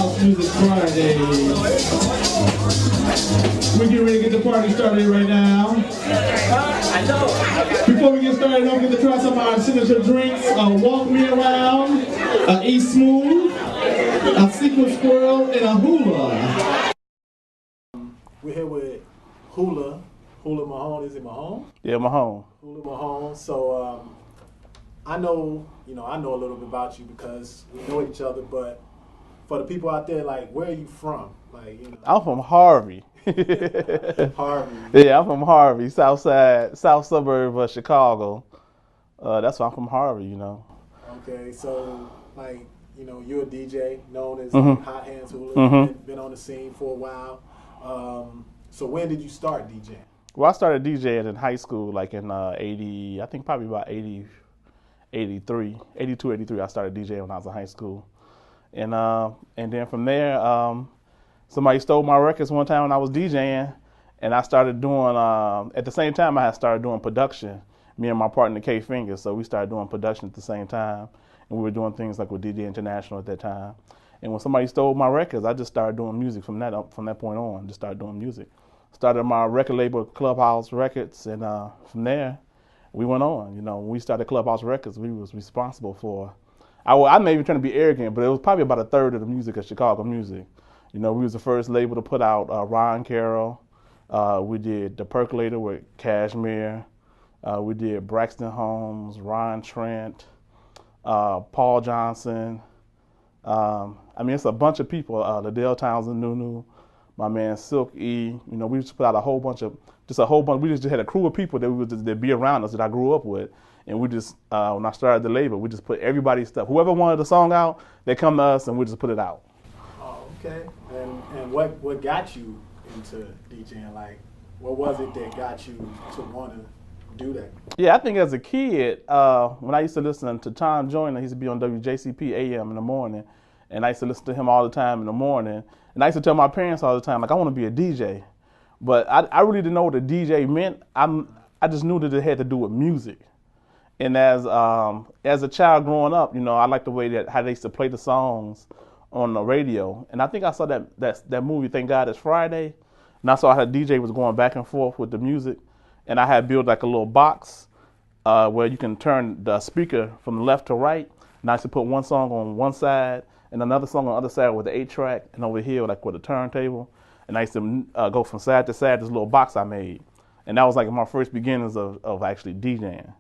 House Music Friday. We're getting ready to get the party started right now. Before we get started, don't forget to try some of our signature drinks. Walk Me Around, Eat Smooth, a Sequin Squirrel, and a Hula. We're here with Hula Mahone. Is it Mahone? Yeah, Mahone. Hula Mahone. So I know a little bit about you because we know each other. But for the people out there, like, where are you from? Like, I'm from Harvey. Harvey. Yeah, I'm from Harvey, south suburb of Chicago. That's why I'm from Harvey, Okay, so like, you're a DJ known as Hot Hands Hula. Been on the scene for a while. So when did you start DJing? Well, I started DJing in high school, like in 80, I think probably about 80, 83, 82, 83. I started DJing when I was in high school. And then from there, somebody stole my records one time when I was DJing, and I started doing, at the same time I had started doing production, me and my partner K Fingers, so we started doing production at the same time, and we were doing things like with DJ International at that time. And when somebody stole my records, I just started doing music from that point on, just started doing music. Started my record label, Clubhouse Records, and from there, we went on. When we started Clubhouse Records, we was responsible for, I'm not even trying to be arrogant, but it was probably about a third of the music of Chicago music. We was the first label to put out Ron Carroll. We did The Percolator with Cashmere. We did Braxton Holmes, Ron Trent, Paul Johnson. It's a bunch of people. Liddell Townsend, Nunu, my man Silk E. We just put out a whole bunch. We just had a crew of people that be around us that I grew up with. And we just, when I started the label, we just put everybody's stuff. Whoever wanted the song out, they come to us and we just put it out. Oh, okay. And what got you into DJing? Like, what was it that got you to want to do that? Yeah, I think as a kid, when I used to listen to Tom Joyner, he used to be on WJCP AM in the morning, and I used to listen to him all the time in the morning. And I used to tell my parents all the time, like, I want to be a DJ. But I really didn't know what a DJ meant. I just knew that it had to do with music. And as a child growing up, I liked the way how they used to play the songs on the radio. And I think I saw that movie, Thank God It's Friday. And I saw how the DJ was going back and forth with the music. And I had built like a little box where you can turn the speaker from left to right. And I used to put one song on one side and another song on the other side with the 8-track, and over here like with a turntable. And I used to go from side to side, this little box I made. And that was like my first beginnings of actually DJing.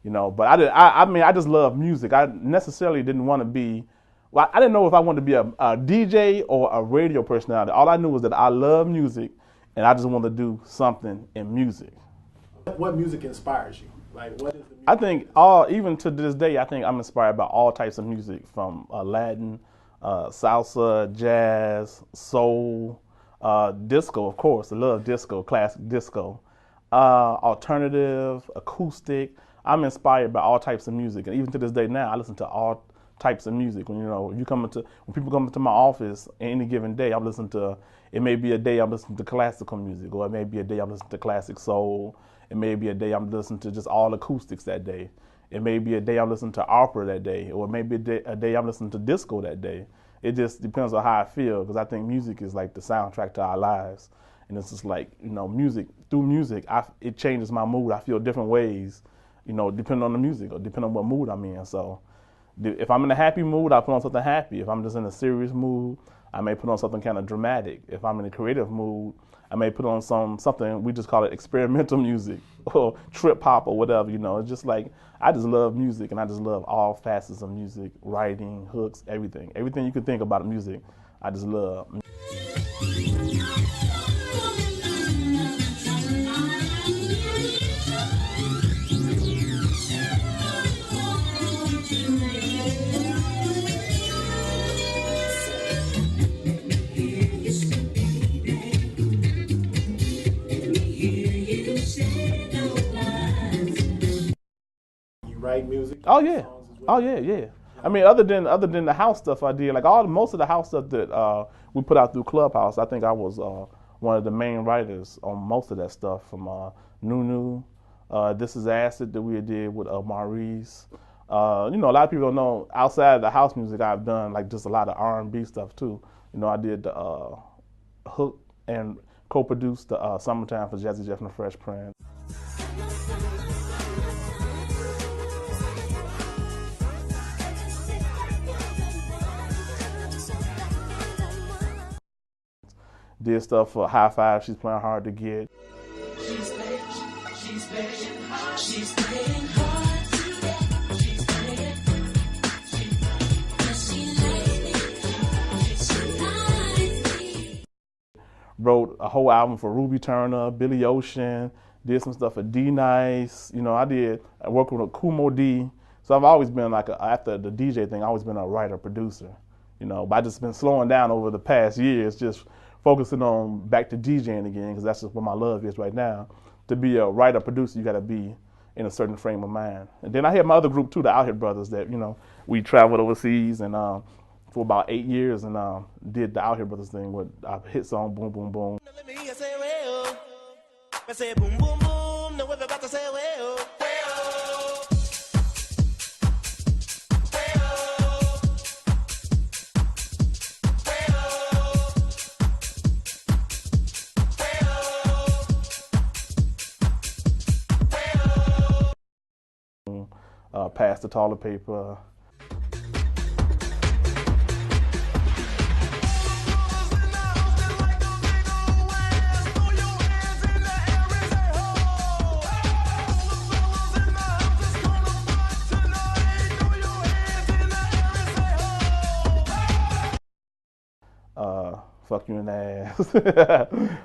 But I just love music. I necessarily didn't want to be, I didn't know if I wanted to be a DJ or a radio personality. All I knew was that I love music and I just wanted to do something in music. What music inspires you? Like, what is the music? I think even to this day, I think I'm inspired by all types of music, from Latin, salsa, jazz, soul, disco, of course. I love disco, classic disco, alternative, acoustic. I'm inspired by all types of music, and even to this day now, I listen to all types of music. When people come into my office any given day, I'm listening to. It may be a day I'm listening to classical music, or it may be a day I'm listening to classic soul. It may be a day I'm listening to just all acoustics that day. It may be a day I'm listening to opera that day, or maybe a day I'm listening to disco that day. It just depends on how I feel, because I think music is like the soundtrack to our lives, and it's just like music. Through music, it changes my mood. I feel different ways. Depending on the music or depending on what mood I'm in. So if I'm in a happy mood, I put on something happy. If I'm just in a serious mood, I may put on something kind of dramatic. If I'm in a creative mood, I may put on something, we just call it experimental music or trip hop or whatever. It's just like, I just love music, and I just love all facets of music, writing, hooks, everything. Everything you can think about music, I just love. Write music? Oh yeah, oh yeah. Other than the house stuff I did, like most of the house stuff that we put out through Clubhouse, I think I was one of the main writers on most of that stuff. From Nunu, This Is Acid that we did with Maurice, You know, a lot of people don't know, outside of the house music, I've done like just a lot of R&B stuff too. You know, I did the hook and co-produced the Summertime for Jazzy Jeff and the Fresh Prince. Did stuff for High Five, She's Playing Hard to Get. She's playing hard, she's playing hard to get. She's playing, she likes me. Wrote a whole album for Ruby Turner, Billy Ocean, did some stuff for D Nice. You know, I worked with Kumo D. So I've always been like, after the DJ thing, I've always been a writer, producer. You know, but I just been slowing down over the past years, just focusing on back to DJing again, because that's just what my love is right now. To be a writer, producer, you got to be in a certain frame of mind. And then I had my other group too, the Out Here Brothers, that, you know, we traveled overseas and for about 8 years and did the Out Here Brothers thing with our hit song Boom Boom Boom. Pass the toilet paper. Fuck You in the Ass.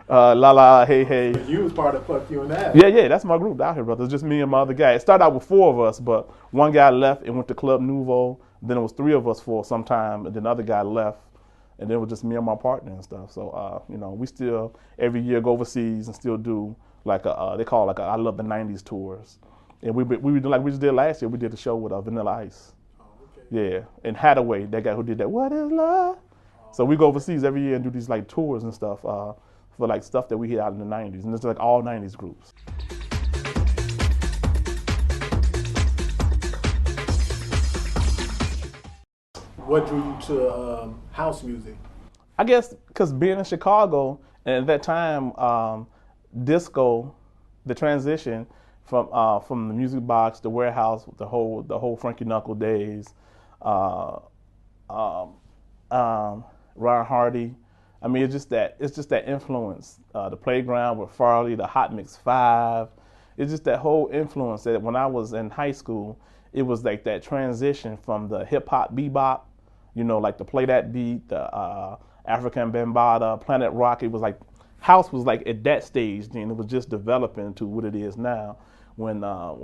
La La, Hey Hey. You was part of Fuck You and That. Yeah, that's my group, the Out Here Brothers. Just me and my other guy. It started out with 4 of us, but one guy left and went to Club Nouveau. Then it was 3 of us for some time, and then the other guy left, and then it was just me and my partner and stuff. So, you know, we still every year go overseas and still do like they call it like I Love the '90s tours. And we do like we just did last year. We did a show with Vanilla Ice. Oh, okay. Yeah, and Hathaway, that guy who did that. What is love? So we go overseas every year and do these like tours and stuff for like stuff that we hit out in the '90s, and it's like all '90s groups. What drew you to house music? I guess because being in Chicago, and at that time, disco, the transition from the Music Box, the Warehouse, the whole Frankie Knuckle days, Ron Hardy. I mean, it's just that influence. The Playground with Farley, the Hot Mix 5. It's just that whole influence that when I was in high school, it was like that transition from the hip hop bebop, you know, like the Play That Beat, the African Bambaataa, Planet Rock. It was like house was like at that stage. Then it was just developing to what it is now. When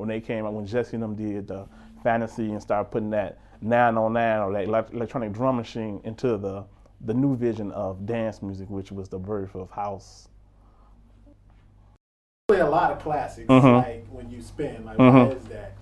they came out, when Jesse and them did the Fantasy and started putting that 909 or that electronic drum machine into the new vision of dance music, which was the birth of house. Play a lot of classics, like when you spin. Like, why is that?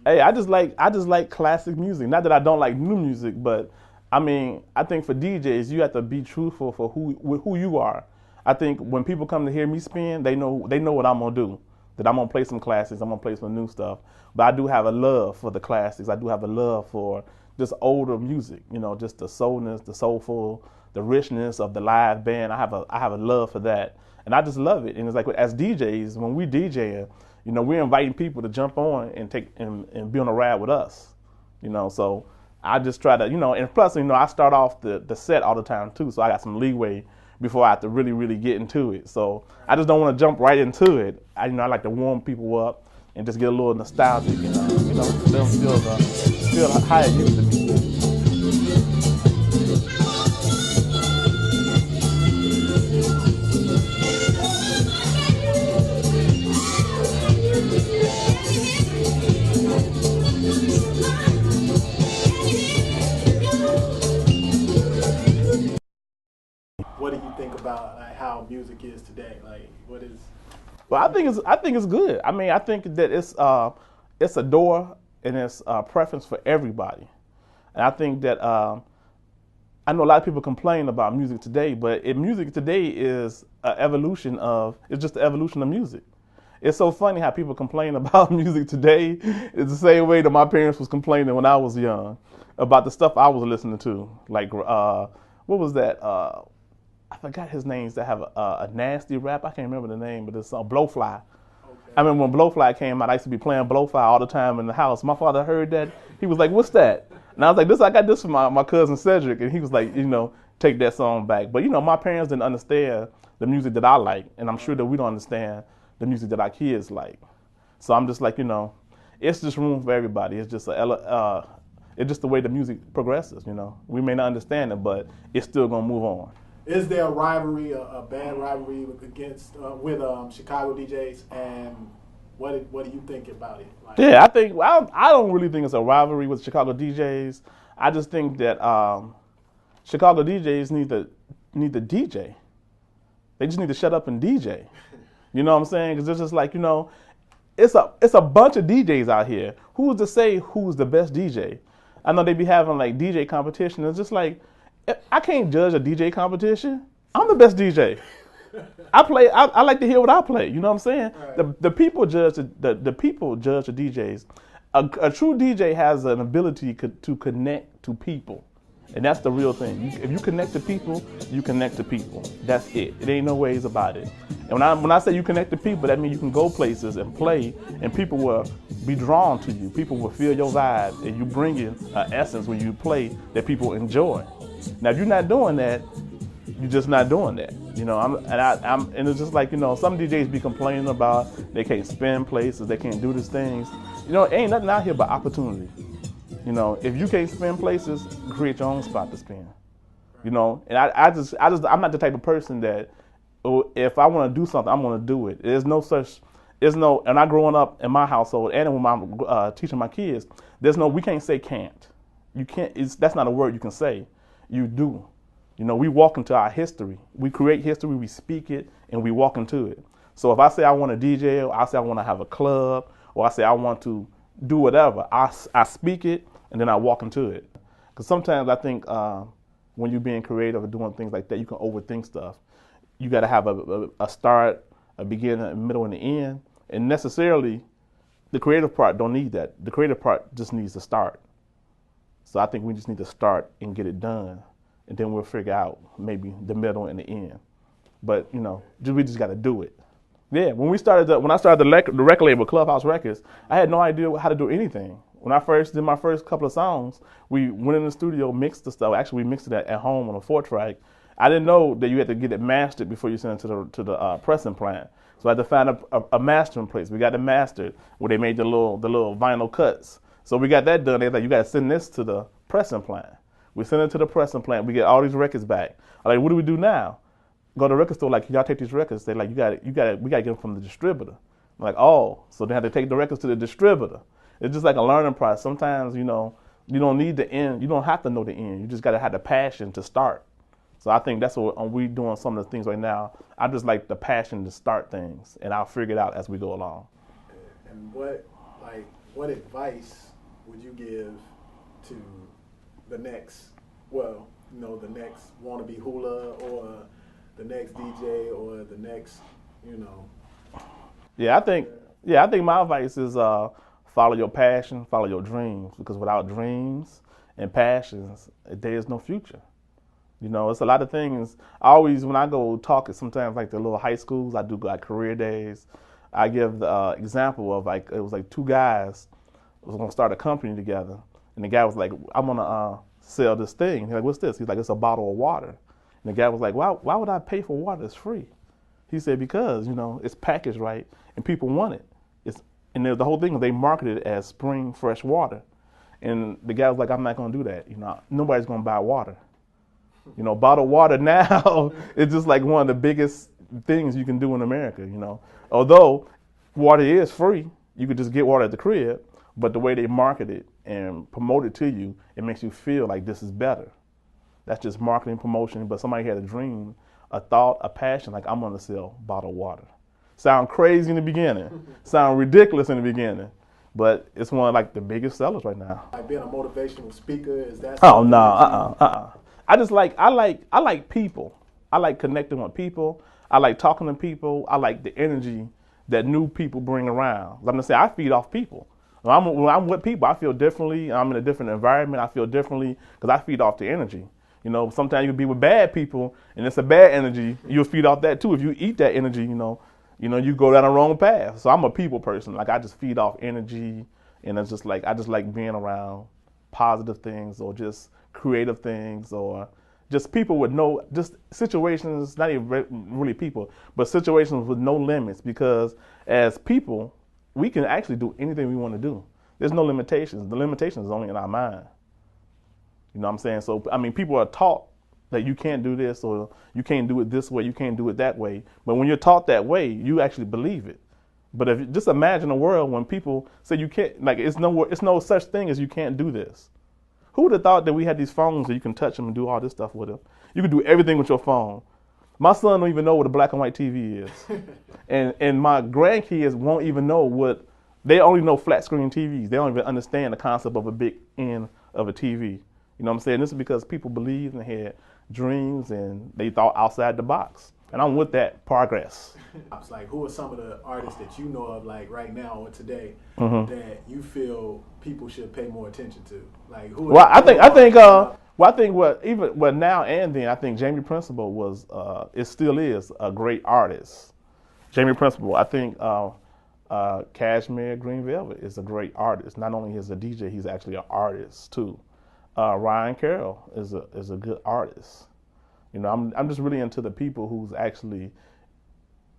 Hey, I just like classic music. Not that I don't like new music, but I mean, I think for DJs, you have to be truthful for who you are. I think when people come to hear me spin, they know what I'm gonna do. That I'm gonna play some classics, I'm gonna play some new stuff. But I do have a love for the classics. I do have a love for just older music, you know, just the soulness, the soulful, the richness of the live band. I have a love for that, and I just love it. And it's like as DJs, when we DJing, you know, we're inviting people to jump on and and be on a ride with us, you know. So I just try to, you know, and plus, you know, I start off the set all the time too, so I got some leeway before I have to really get into it. So I just don't want to jump right into it. I like to warm people up and just get a little nostalgic, you know, let them feel how it used to be. What do you think about like how music is today? Like, what is? Well, I think it's good. I mean, I think that it's a door and it's a preference for everybody. And I think that I know a lot of people complain about music today, but music today is an evolution of, it's just the evolution of music. it's so funny how people complain about music today. It's the same way that my parents was complaining when I was young about the stuff I was listening to. Like, what was that? I forgot his names that have a nasty rap. I can't remember the name, but it's Blowfly. I remember when Blowfly came out, I used to be playing Blowfly all the time in the house. My father heard that. He was like, "What's that?" And I was like, I got this from my cousin Cedric. And he was like, take that song back. But, my parents didn't understand the music that I like. And I'm sure that we don't understand the music that our kids like. So I'm just like, it's just room for everybody. It's just it's just the way the music progresses, We may not understand it, but it's still going to move on. Is there a rivalry, a bad rivalry against with Chicago DJs, and what do you think about it? Like, yeah, I don't really think it's a rivalry with Chicago DJs. I just think that Chicago DJs need to DJ. They just need to shut up and DJ. You know what I'm saying? Because it's just like, it's a bunch of DJs out here. Who's to say who's the best DJ? I know they be having like DJ competition. It's just like, I can't judge a DJ competition. I'm the best DJ. I like to hear what I play. You know what I'm saying? Right. The people judge the people judge the DJs. A true DJ has an ability to connect to people, and that's the real thing. If you connect to people, you connect to people. That's it. It ain't no ways about it. And when I say you connect to people, that means you can go places and play, and people will be drawn to you. People will feel your vibe, and you bring in an essence when you play that people enjoy. Now, if you're not doing that, you're just not doing that. And it's just like, some DJs be complaining about they can't spin places, they can't do these things. Ain't nothing out here but opportunity. If you can't spin places, create your own spot to spin. And I'm not the type of person that, if I want to do something, I'm going to do it. And I growing up in my household and when I'm teaching my kids, we can't say can't. You can't, that's not a word you can say. You do. We walk into our history. We create history, we speak it, and we walk into it. So if I say I want to DJ, or I say I want to have a club, or I say I want to do whatever, I speak it, and then I walk into it. Because sometimes I think when you're being creative or doing things like that, you can overthink stuff. You got to have a start, a beginning, a middle, and an end. And necessarily, the creative part don't need that. The creative part just needs to start. So I think we just need to start and get it done. And then we'll figure out maybe the middle and the end. But, we just got to do it. Yeah, when I started the record label, Clubhouse Records, I had no idea how to do anything. When I first did my first couple of songs, we went in the studio, mixed the stuff. Actually, we mixed it at home on a 4-track. I didn't know that you had to get it mastered before you send it to the pressing plant. So I had to find a mastering place. We got it mastered where they made the little vinyl cuts. So we got that done. They're like, you got to send this to the pressing plant. We send it to the pressing plant. We get all these records back. I'm like, what do we do now? Go to the record store, like, y'all take these records. They're like, we got to get them from the distributor. I'm like, oh, so they have to take the records to the distributor. It's just like a learning process. Sometimes, you don't need the end. You don't have to know the end. You just got to have the passion to start. So I think that's what we doing some of the things right now. I just like the passion to start things, and I'll figure it out as we go along. And what advice would you give to the next wannabe Hula, or the next DJ, or the next, Yeah, I think my advice is follow your passion, follow your dreams, because without dreams and passions, there is no future. It's a lot of things. When I go talk at sometimes like the little high schools, I do like career days. I give the example of it was like two guys was gonna start a company together, and the guy was like, I'm gonna sell this thing. He's like, what's this? He's like, it's a bottle of water. And the guy was like, why would I pay for water that's free? He said, because, it's packaged right and people want it. And the whole thing, they marketed it as spring fresh water. And the guy was like, I'm not gonna do that. Nobody's gonna buy water. Bottled water now is just like one of the biggest things you can do in America, Although water is free, you could just get water at the crib, but the way they market it and promote it to you, it makes you feel like this is better. That's just marketing, promotion, but somebody had a dream, a thought, a passion, like I'm gonna sell bottled water. Sound crazy in the beginning, sound ridiculous in the beginning, but it's one of like the biggest sellers right now. Like being a motivational speaker, is that? Oh no, I like people. I like connecting with people. I like talking to people. I like the energy that new people bring around. I'm gonna say I feed off people. When I'm with people, I feel differently. I'm in a different environment. I feel differently because I feed off the energy. You know, sometimes you can be with bad people and it's a bad energy. You'll feed off that too. If you eat that energy, you go down the wrong path. So I'm a people person. Like I just feed off energy, and it's just like I just like being around positive things or just creative things or just people with just situations, not even really people, but situations with no limits, because as people, we can actually do anything we want to do. There's no limitations. The limitations is only in our mind. You know what I'm saying? So, I mean, people are taught that you can't do this or you can't do it this way, you can't do it that way. But when you're taught that way, you actually believe it. But if just imagine a world when people say you can't, like it's no such thing as you can't do this. Who would have thought that we had these phones that you can touch them and do all this stuff with them? You can do everything with your phone. My son don't even know what a black and white TV is. and my grandkids won't even know they only know flat screen TVs. They don't even understand the concept of a big end of a TV. You know what I'm saying? This is because people believed and had dreams and they thought outside the box. And I'm with that progress. It's like, who are some of the artists that you know of, like right now or today, Mm-hmm. that you feel people should pay more attention to? Like, who? Well, I think now and then, I think Jamie Principle was, it still is a great artist. Jamie Principle, I think Cashmere Green Velvet is a great artist. Not only is a DJ, he's actually an artist too. Ryan Carroll is a good artist. You know, I'm just really into the people who's actually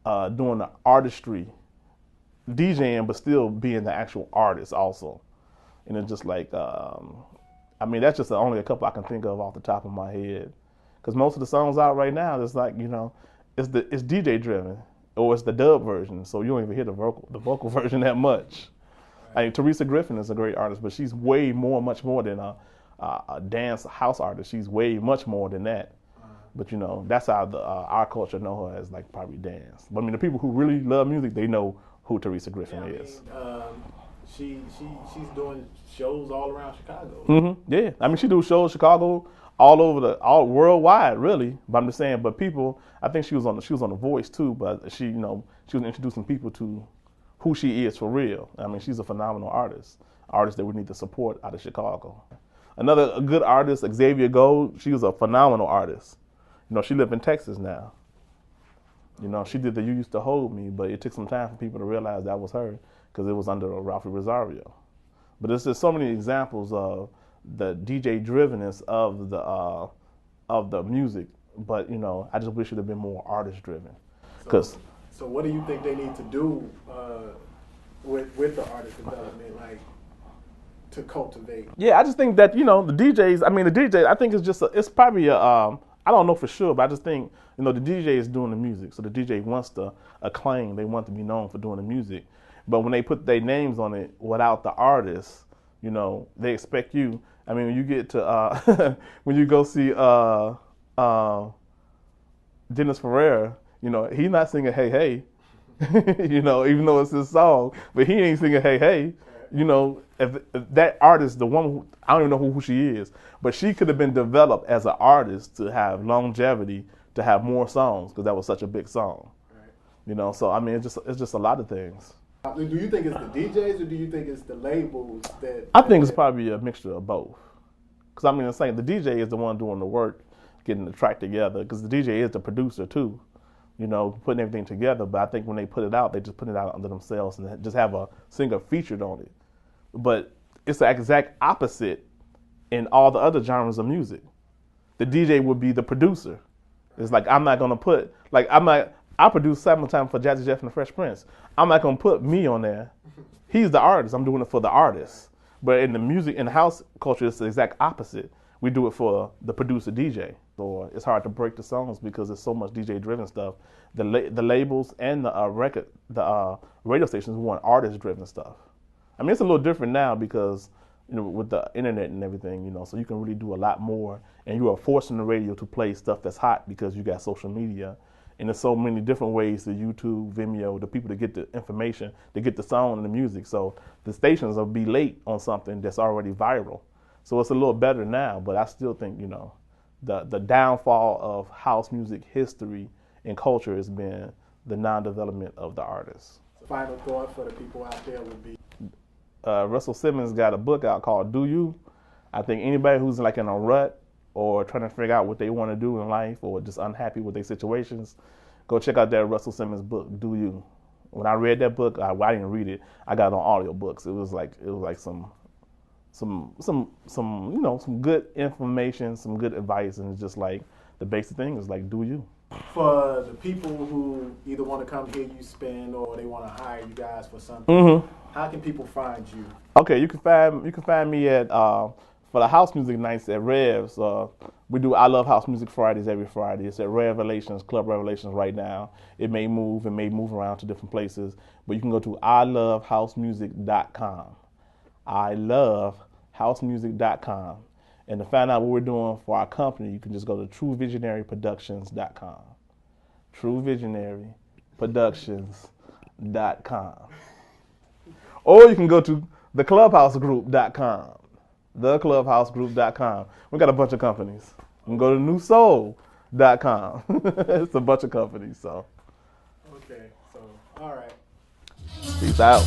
doing the artistry, DJing, but still being the actual artist also. And it's just like, I mean, that's just only a couple I can think of off the top of my head. Because most of the songs out right now, it's like, it's DJ driven, or it's the dub version, so you don't even hear the vocal version that much. I mean, Teresa Griffin is a great artist, but she's much more than a dance house artist. She's way much more than that. But that's how our culture know her as, like, probably dance. But I mean, the people who really love music, they know who Teresa Griffin is. She's doing shows all around Chicago. Mm-hmm. Yeah, I mean, she do shows Chicago, all worldwide, really. But I'm just saying, but people, I think she was on The Voice too. But she was introducing people to who she is for real. I mean, she's a phenomenal artist that we need to support out of Chicago. Another good artist, Xavier Gold, she was a phenomenal artist. She lives in Texas now. She did the You Used to Hold Me, but it took some time for people to realize that was her because it was under Ralphie Rosario. But there's just so many examples of the DJ drivenness of the music. But I just wish it had been more artist driven. So what do you think they need to do with the artist development, like, to cultivate? Yeah, I just think that the DJs. I think it's probably I don't know for sure, but I just think, the DJ is doing the music. So the DJ wants to acclaim, they want to be known for doing the music. But when they put their names on it without the artist, they expect you. I mean, when you get to, when you go see Dennis Ferrer, he's not singing Hey Hey, even though it's his song, but he ain't singing Hey Hey. If that artist, the one I don't even know who she is, but she could have been developed as an artist to have longevity, to have more songs, because that was such a big song. Right. So I mean, it's just a lot of things. Do you think it's the DJs or do you think it's the labels that? I think it's probably a mixture of both. Because I mean, it's saying the DJ is the one doing the work, getting the track together, because the DJ is the producer too. Putting everything together. But I think when they put it out, they just put it out under themselves and just have a singer featured on it. But it's the exact opposite in all the other genres of music. The DJ would be the producer. It's like, I'm not gonna put, like, I produced Summertime for Jazzy Jeff and the Fresh Prince. I'm not gonna put me on there. He's the artist. I'm doing it for the artist. But in the music, in the house culture, it's the exact opposite. We do it for the producer DJ. Or it's hard to break the songs because there's so much DJ driven stuff. The labels and the radio stations want artist driven stuff. I mean, it's a little different now because with the internet and everything, so you can really do a lot more, and you are forcing the radio to play stuff that's hot because you got social media, and there's so many different ways to YouTube, Vimeo, the people to get the information, to get the song and the music. So the stations will be late on something that's already viral. So it's a little better now, but I still think the downfall of house music history and culture has been the non-development of the artists. final thought for the people out there would be? Russell Simmons got a book out called Do You. I think anybody who's like in a rut or trying to figure out what they want to do in life or just unhappy with their situations, go check out that Russell Simmons book, Do You. When I read that book, I didn't read it. I got it on audio books. It was like some good information, some good advice, and it's just like the basic thing is like do you. For the people who either want to come hear you spin or they want to hire you guys for something, how can people find you? Okay, you can find me at for the house music nights at Revs. We do I Love House Music Fridays every Friday. It's at Revelations, Club Revelations right now. It may move around to different places, but you can go to ilovehousemusic.com. ilovehousemusic.com. And to find out what we're doing for our company, you can just go to truevisionaryproductions.com. truevisionaryproductions.com. Or you can go to theclubhousegroup.com. theclubhousegroup.com. We got a bunch of companies. You can go to newsoul.com. It's a bunch of companies, so. Okay, so, all right. Peace out.